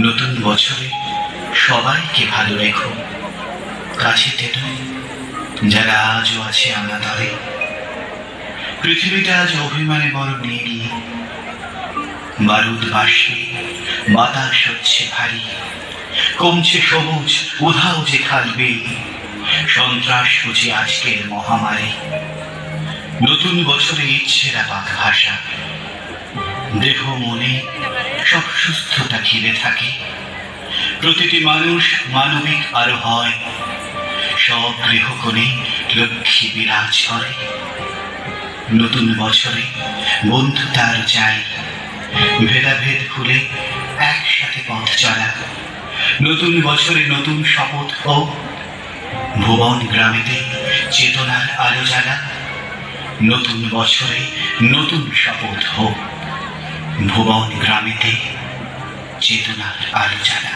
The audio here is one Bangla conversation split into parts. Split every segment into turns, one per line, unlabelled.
নতুন বছরে সবাইকে ভালো রেখো, কাছে টেনো যারা আজও আছে অনাদরে। পৃথিবীটা আজ অভিমানে বড় নেড়ি, বারুদ বাসে বাতাস হচ্ছে ভারী, কমছে সবুজ উধাও যে খালবে, সন্ত্রাস বুঝি আজকের মহামারী। নতুন বছরে ইচ্ছেরা পাক ভাষা, দেহ মনে সব সুস্থতা ঘিরে থাকে। প্রতিটি মানুষ মানবিক আরো হয়, সব গৃহকোণে লক্ষ্মী বিরাজ করে। নতুন বছরে বন্ধুতা আরো চাই, ভেদাভেদ ভুলে একসাথে পথ চলা। নতুন বছরে নতুন শপথ হোক, ভুবন গ্রামেতে চেতনার আলো জ্বালা। নতুন বছরে নতুন শপথ হোক, ভুবন গ্রামেতে চেতনার আলো জ্বালা।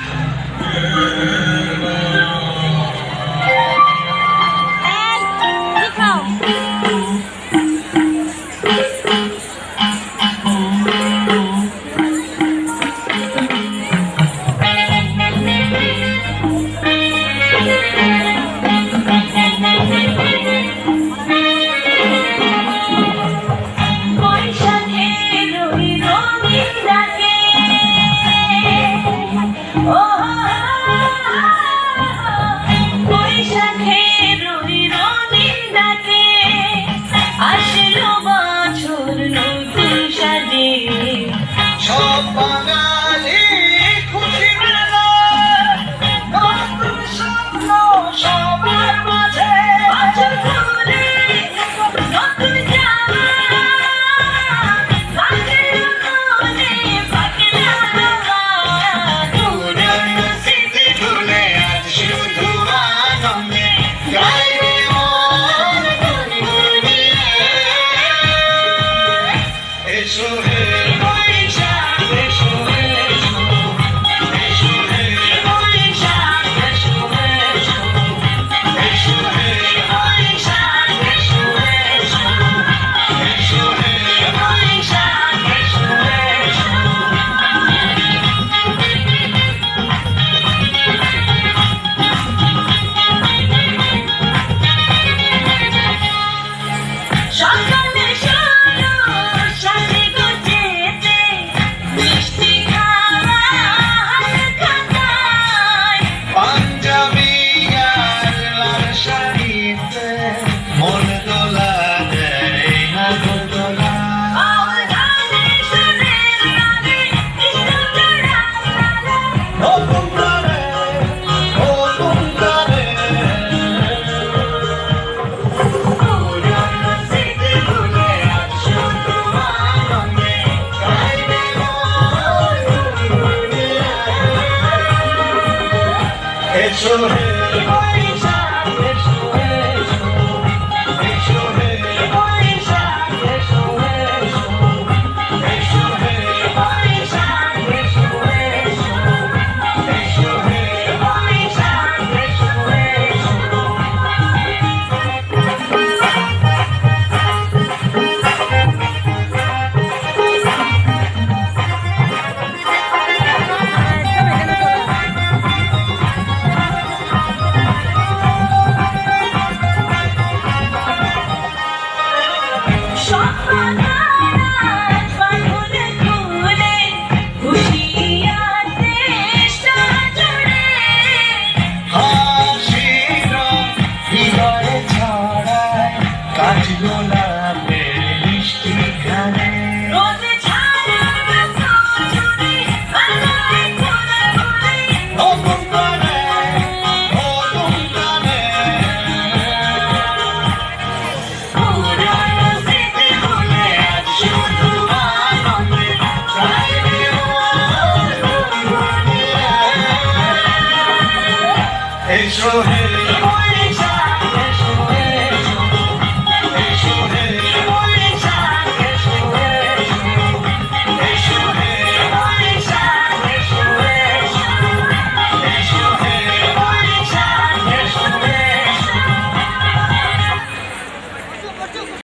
Show